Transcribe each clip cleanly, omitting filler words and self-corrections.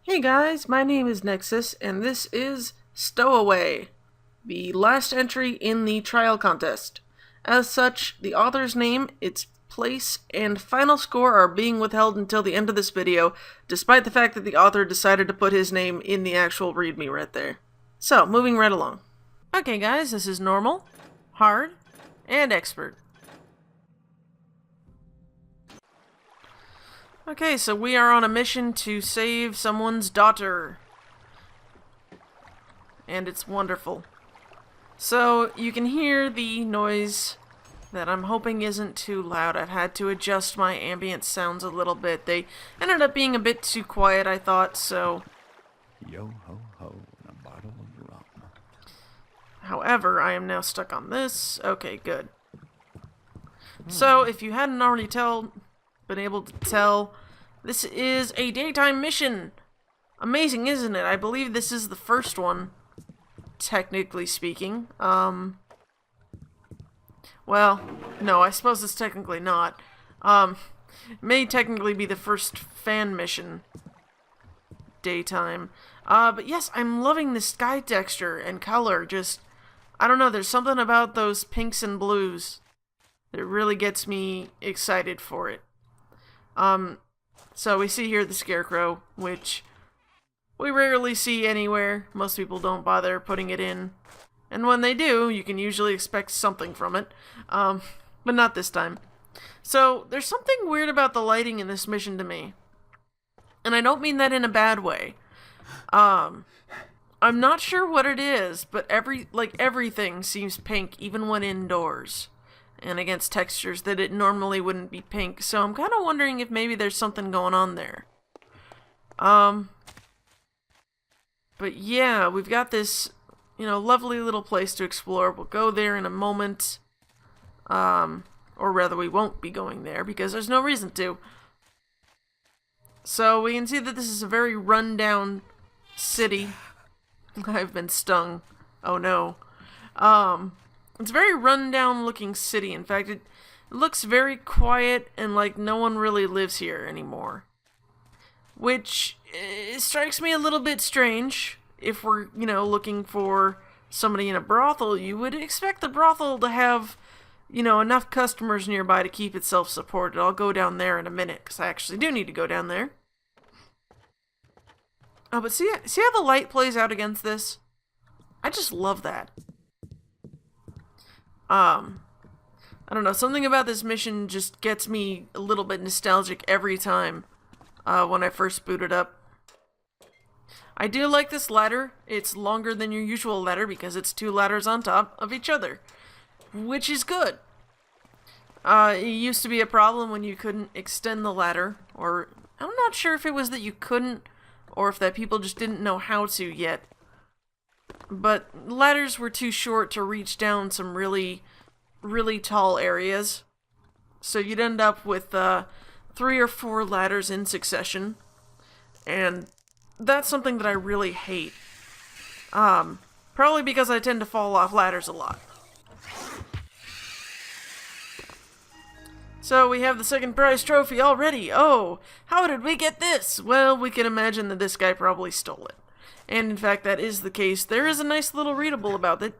Hey guys, my name is Nexus, and this is Stowaway, the last entry in the trial contest. As such, the author's name, its place, and final score are being withheld until the end of this video, despite the fact that the author decided to put his name in the actual readme right there. So, moving right along. Okay guys, this is normal, hard, and expert. Okay, so we are on a mission to save someone's daughter. And it's wonderful. So, you can hear the noise that I'm hoping isn't too loud. I've had to adjust my ambient sounds a little bit. They ended up being a bit too quiet, I thought, so... Yo ho ho and a bottle of rum. However, I am now stuck on this. Okay, good. So, if you hadn't already been able to tell, this is a daytime mission. Amazing, isn't it? I believe this is the first one, technically speaking. Well, no, I suppose it's technically not. It may technically be the first fan mission daytime. But yes, I'm loving the sky texture and color. Just, I don't know, there's something about those pinks and blues that really gets me excited for it. So we see here the Scarecrow, which we rarely see anywhere. Most people don't bother putting it in. And when they do, you can usually expect something from it. But not this time. So, there's something weird about the lighting in this mission to me. And I don't mean that in a bad way. I'm not sure what it is, but everything seems pink, even when indoors. And against textures that it normally wouldn't be pink. So I'm kind of wondering if maybe there's something going on there. But yeah, we've got this, lovely little place to explore. We'll go there in a moment. Or rather, we won't be going there because there's no reason to. So we can see that this is a very run-down city. I've been stung. Oh no. It's a very run-down looking city. In fact, it looks very quiet and like no one really lives here anymore. Which strikes me a little bit strange. If we're, looking for somebody in a brothel, you would expect the brothel to have, enough customers nearby to keep it self-supported. I'll go down there in a minute, because I actually do need to go down there. Oh, but see how the light plays out against this? I just love that. I don't know, something about this mission just gets me a little bit nostalgic every time when I first boot it up. I do like this ladder. It's longer than your usual ladder because it's two ladders on top of each other, which is good. It used to be a problem when you couldn't extend the ladder, or I'm not sure if it was that you couldn't or if that people just didn't know how to yet. But ladders were too short to reach down some really, really tall areas. So you'd end up with 3 or 4 ladders in succession. And that's something that I really hate. Probably because I tend to fall off ladders a lot. So we have the second prize trophy already. Oh, how did we get this? Well, we can imagine that this guy probably stole it. And in fact, that is the case. There is a nice little readable about it.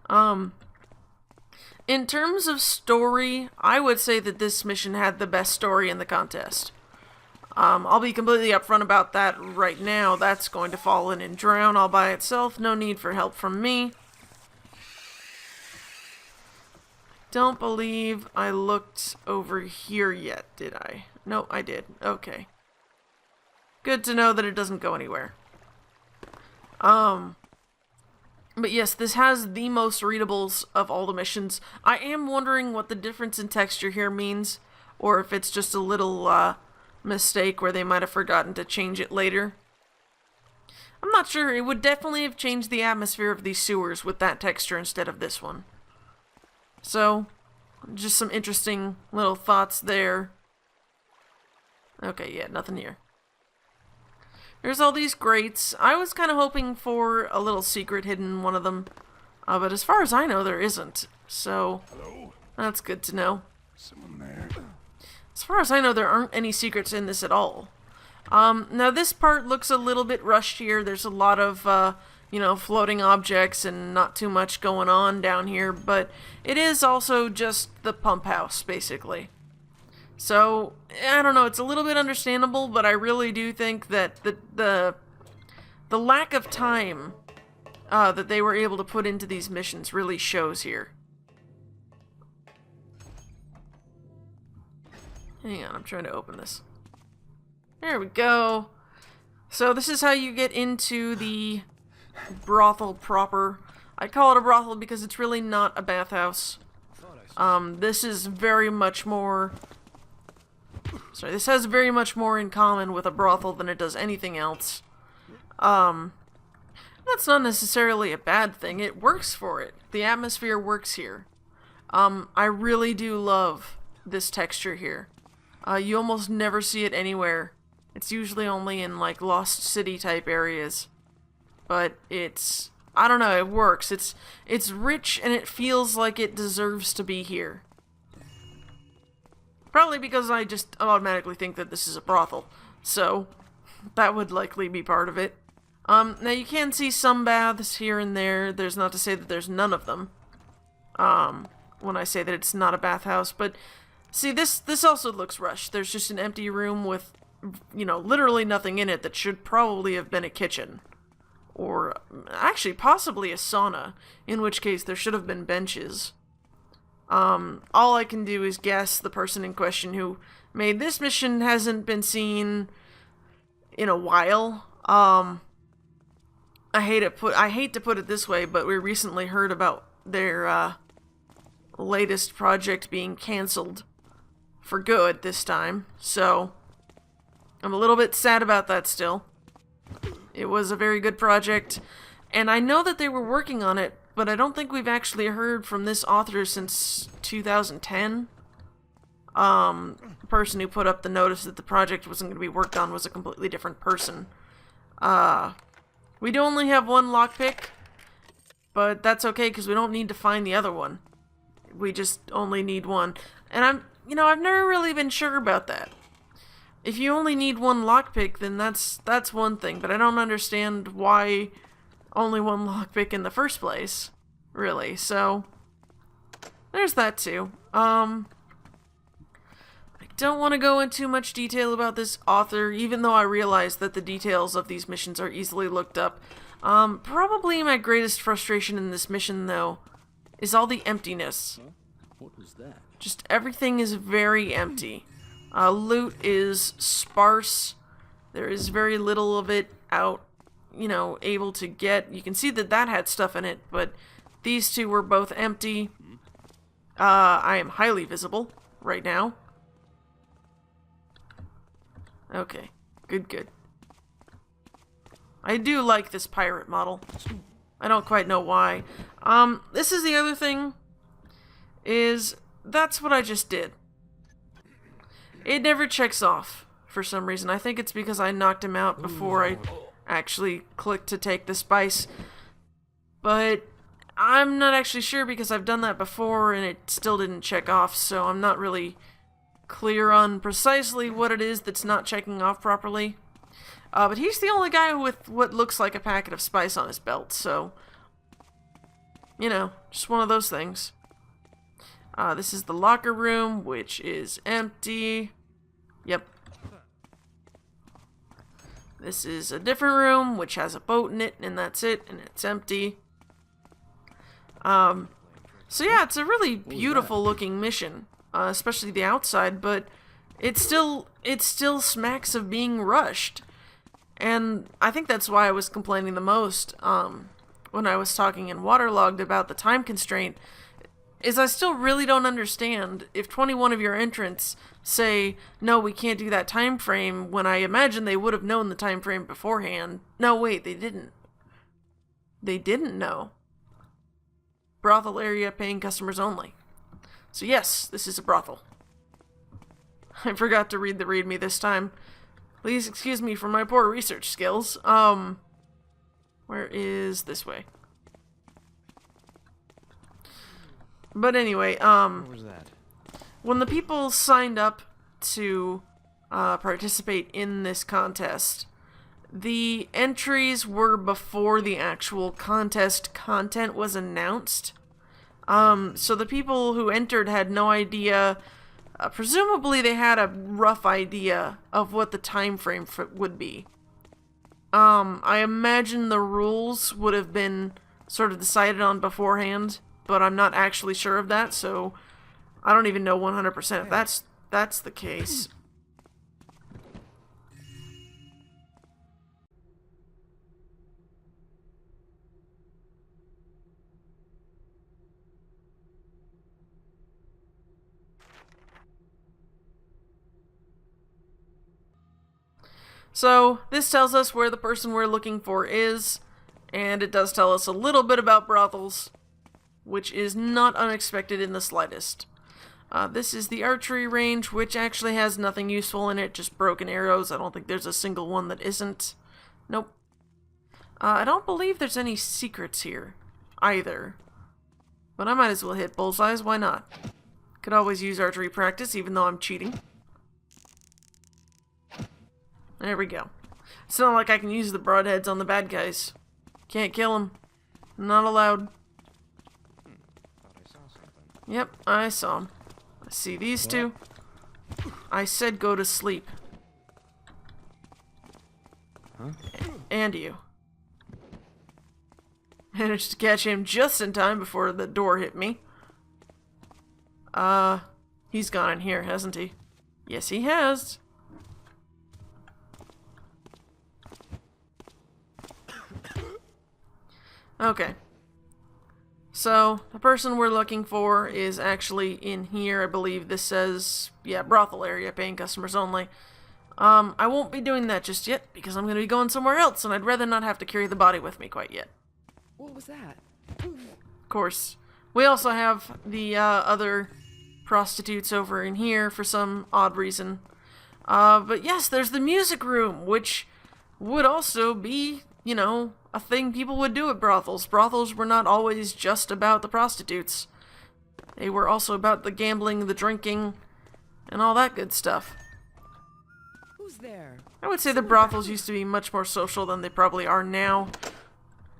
In terms of story, I would say that this mission had the best story in the contest. I'll be completely upfront about that right now. That's going to fall in and drown all by itself. No need for help from me. Don't believe I looked over here yet, did I? No, I did. Okay. Good to know that it doesn't go anywhere. But yes, this has the most readables of all the missions. I am wondering what the difference in texture here means, or if it's just a little, mistake where they might have forgotten to change it later. I'm not sure. It would definitely have changed the atmosphere of these sewers with that texture instead of this one. So, just some interesting little thoughts there. Okay, yeah, nothing here. There's all these grates. I was kind of hoping for a little secret hidden in one of them. But as far as I know, there isn't. So, Hello? that's good to know. Someone there? As far as I know, there aren't any secrets in this at all. Now this part looks a little bit rushed here. There's a lot of, you know, floating objects and not too much going on down here, but it is also just the pump house, basically. So, I don't know, it's a little bit understandable, but I really do think that the lack of time that they were able to put into these missions really shows here. Hang on, I'm trying to open this. There we go. So this is how you get into the brothel proper. I call it a brothel because it's really not a bathhouse. This is very much more... Sorry, this has very much more in common with a brothel than it does anything else. That's not necessarily a bad thing. It works for it. The atmosphere works here. I really do love this texture here. You almost never see it anywhere. It's usually only in, like, Lost City type areas. But it's... I don't know, it works. It's rich and it feels like it deserves to be here. Probably because I just automatically think that this is a brothel. So, that would likely be part of it. Now you can see some baths here and there. There's not to say that there's none of them. When I say that it's not a bathhouse. But, see, this also looks rushed. There's just an empty room with, you know, literally nothing in it that should probably have been a kitchen. Or, actually, possibly a sauna. In which case, there should have been benches. All I can do is guess the person in question who made this mission hasn't been seen in a while. I hate to put it this way, but we recently heard about their latest project being canceled for good this time. So I'm a little bit sad about that still. It was a very good project, and I know that they were working on it, but I don't think we've actually heard from this author since 2010. The person who put up the notice that the project wasn't going to be worked on was a completely different person. We do only have one lockpick, but that's okay because we don't need to find the other one. We just only need one. And I've never really been sure about that. If you only need one lockpick, then that's one thing, but I don't understand why only one lockpick in the first place, really. So there's that too. I don't want to go into too much detail about this author, even though I realize that the details of these missions are easily looked up. Probably my greatest frustration in this mission, though, is all the emptiness. What was that? Just everything is very empty. Loot is sparse. There is very little of it out, able to get. You can see that had stuff in it, but these two were both empty. I am highly visible right now. Okay, good. I do like this pirate model. I don't quite know why. This is the other thing, is that's what I just did. It never checks off for some reason. I think it's because I knocked him out before I actually clicked to take the spice. But I'm not actually sure because I've done that before and it still didn't check off, so I'm not really clear on precisely what it is that's not checking off properly. But he's the only guy with what looks like a packet of spice on his belt, so just one of those things. This is the locker room, which is empty. Yep. This is a different room, which has a boat in it, and that's it, and it's empty. So yeah, it's a really beautiful looking mission, especially the outside, but it still smacks of being rushed. And I think that's why I was complaining the most, when I was talking in Waterlogged about the time constraint, is I still really don't understand if 21 of your entrants say, no, we can't do that time frame, when I imagine they would have known the time frame beforehand. No, wait, they didn't. They didn't know. Brothel area, paying customers only. So yes, this is a brothel. I forgot to read the README this time. Please excuse me for my poor research skills. Where is this way? But anyway, What was that? when the people signed up to participate in this contest. The entries were before the actual contest content was announced. So the people who entered had no idea. Presumably they had a rough idea of what the time frame would be. I imagine the rules would have been sort of decided on beforehand, but I'm not actually sure of that, so I don't even know 100% if that's the case. So, this tells us where the person we're looking for is, and it does tell us a little bit about brothels, which is not unexpected in the slightest. This is the archery range, which actually has nothing useful in it, just broken arrows. I don't think there's a single one that isn't. Nope. I don't believe there's any secrets here, either. But I might as well hit bullseyes, why not? Could always use archery practice, even though I'm cheating. There we go. It's not like I can use the broadheads on the bad guys. Can't kill them. Not allowed. Yep, I saw them. I see these two. I said go to sleep. Huh? And you. Managed to catch him just in time before the door hit me. He's gone in here, hasn't he? Yes, he has. Okay. So, the person we're looking for is actually in here. I believe this says, yeah, brothel area, paying customers only. I won't be doing that just yet, because I'm going to be going somewhere else, and I'd rather not have to carry the body with me quite yet. What was that? Of course. We also have the other prostitutes over in here for some odd reason. But yes, there's the music room, which would also be, you know, a thing people would do at brothels. Brothels were not always just about the prostitutes. They were also about the gambling, the drinking, and all that good stuff. Who's there? I would say the brothels used to be much more social than they probably are now.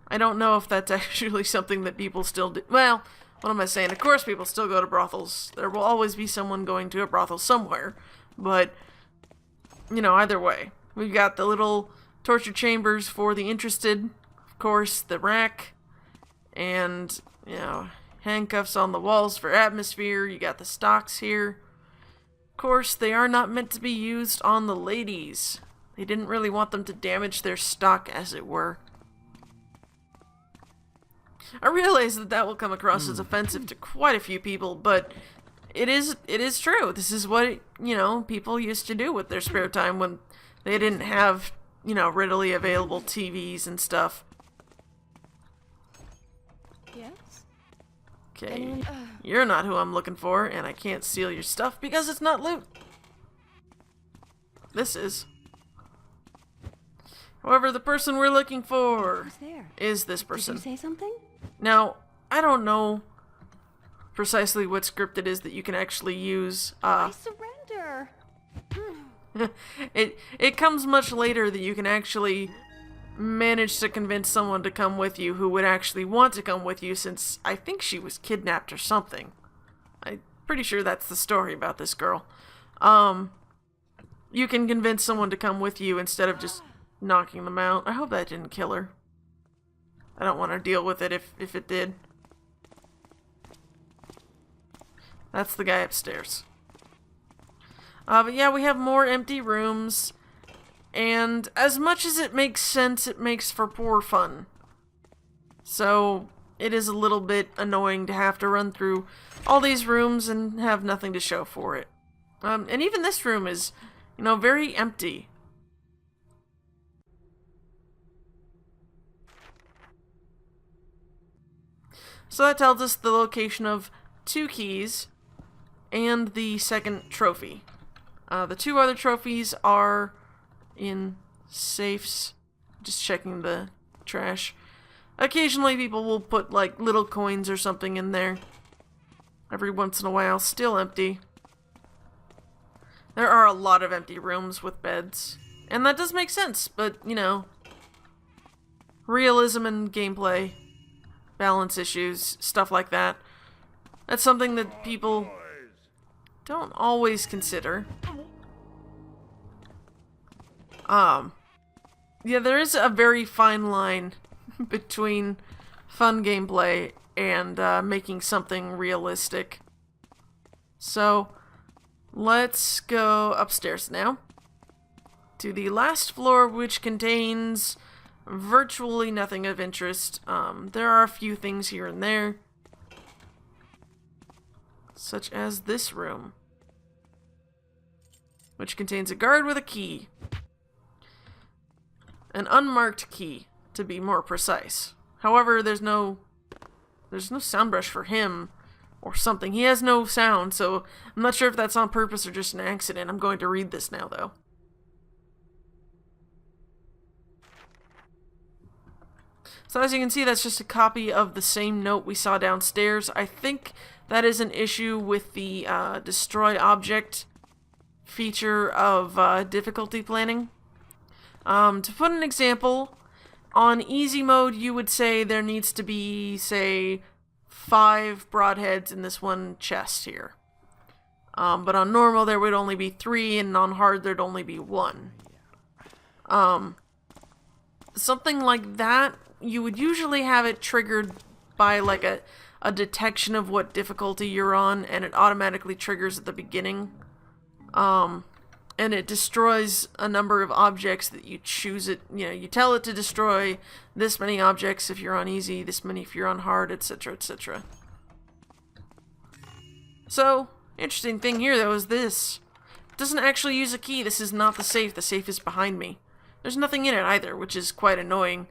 I don't know if that's actually something that people still do. Well, what am I saying? Of course people still go to brothels. There will always be someone going to a brothel somewhere. But, you know, either way. We've got the little torture chambers for the interested. Of course, the rack. And, you know, handcuffs on the walls for atmosphere. You got the stocks here. Of course, they are not meant to be used on the ladies. They didn't really want them to damage their stock, as it were. I realize that that will come across as offensive to quite a few people, but it is true. This is what, you know, people used to do with their spare time when they didn't have, you know, readily available TVs and stuff. Yes? Okay, you're not who I'm looking for, and I can't steal your stuff because it's not loot. This is. However, the person we're looking for Who's there? is this person. Did you say something? Now, I don't know precisely what script it is that you can actually use. I surrender. It comes much later that you can actually manage to convince someone to come with you who would actually want to come with you, since I think she was kidnapped or something. I'm pretty sure that's the story about this girl. You can convince someone to come with you instead of just knocking them out. I hope that didn't kill her. I don't want to deal with it if it did. That's the guy upstairs. But yeah, we have more empty rooms. And as much as it makes sense, it makes for poor fun. So, it is a little bit annoying to have to run through all these rooms and have nothing to show for it. And even this room is, you know, very empty. So that tells us the location of 2 keys and the second trophy. The 2 other trophies are in safes. Just checking the trash. Occasionally people will put like little coins or something in there. Every once in a while, still empty. There are a lot of empty rooms with beds. And that does make sense, but, you know, realism and gameplay, balance issues, stuff like that. That's something that people don't always consider. Yeah, there is a very fine line between fun gameplay and making something realistic. So, let's go upstairs now to the last floor, which contains virtually nothing of interest. There are a few things here and there, such as this room, which contains a guard with a key. An unmarked key, to be more precise. However, there's no sound brush for him or something. He has no sound, so I'm not sure if that's on purpose or just an accident. I'm going to read this now, though. So as you can see, that's just a copy of the same note we saw downstairs. I think that is an issue with the destroy object feature of difficulty planning. To put an example, on easy mode, you would say there needs to be, say, 5 broadheads in this one chest here. But on normal, there would only be 3, and on hard, there'd only be 1. Something like that, you would usually have it triggered by, like, a detection of what difficulty you're on, and it automatically triggers at the beginning. And it destroys a number of objects that you choose it, you know, you tell it to destroy this many objects if you're on easy, this many if you're on hard, etc., etc. So, interesting thing here though is this. It doesn't actually use a key. This is not the safe is behind me. There's nothing in it either, which is quite annoying.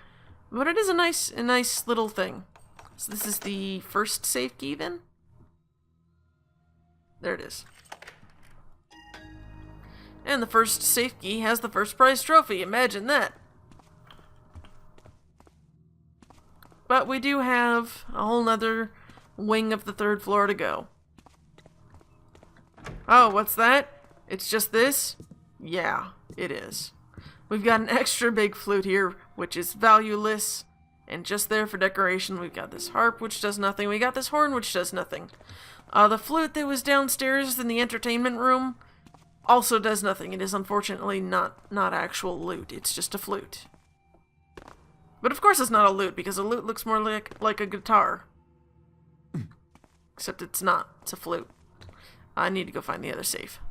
But it is a nice little thing. So this is the first safe key then? There it is. And the first safe key has the first prize trophy. Imagine that. But we do have a whole nother wing of the 3rd floor to go. Oh, what's that? It's just this? Yeah, it is. We've got an extra big flute here, which is valueless, and just there for decoration. We've got this harp, which does nothing. We got this horn, which does nothing. The flute that was downstairs in the entertainment room also does nothing. It is unfortunately not actual loot. It's just a flute. But of course it's not a lute, because a lute looks more like a guitar. Except it's not. It's a flute. I need to go find the other safe.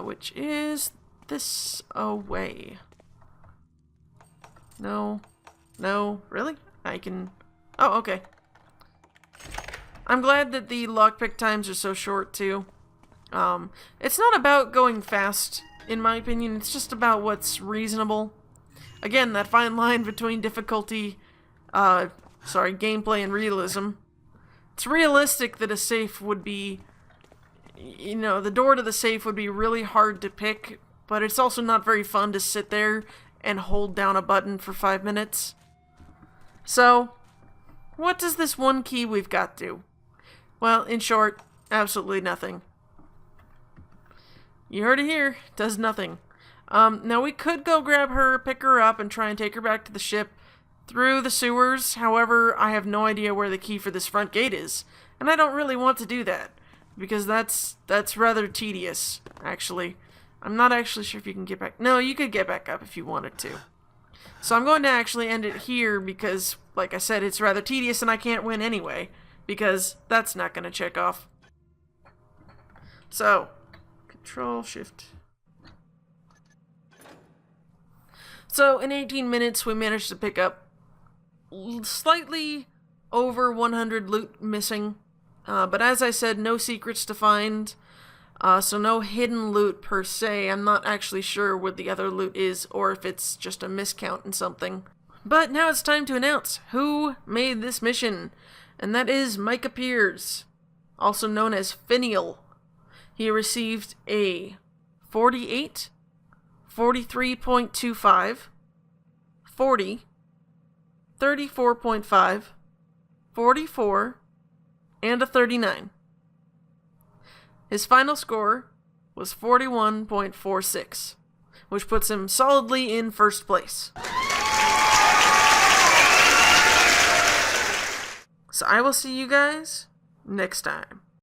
Which is this away. No. No, really? I can... Oh, okay. I'm glad that the lockpick times are so short, too. It's not about going fast, in my opinion. It's just about what's reasonable. Again, that fine line between difficulty, gameplay and realism. It's realistic that a safe would be, you know, the door to the safe would be really hard to pick, but it's also not very fun to sit there and hold down a button for 5 minutes. So, what does this one key we've got do? Well, in short, absolutely nothing. You heard it here. Does nothing. Now we could go grab her, pick her up, and try and take her back to the ship through the sewers. However, I have no idea where the key for this front gate is. And I don't really want to do that, because that's rather tedious, actually. I'm not actually sure if you can get back... No, you could get back up if you wanted to. So I'm going to actually end it here because, like I said, it's rather tedious and I can't win anyway, because that's not going to check off. So... Control, Shift. So, in 18 minutes, we managed to pick up slightly over 100 loot missing. But as I said, no secrets to find. So no hidden loot per se. I'm not actually sure what the other loot is, or if it's just a miscount in something. But now it's time to announce who made this mission. And that is Micah Piers, also known as Finial. He received a 48, 43.25, 40, 34.5, 44, and a 39. His final score was 41.46, which puts him solidly in first place. So I will see you guys next time.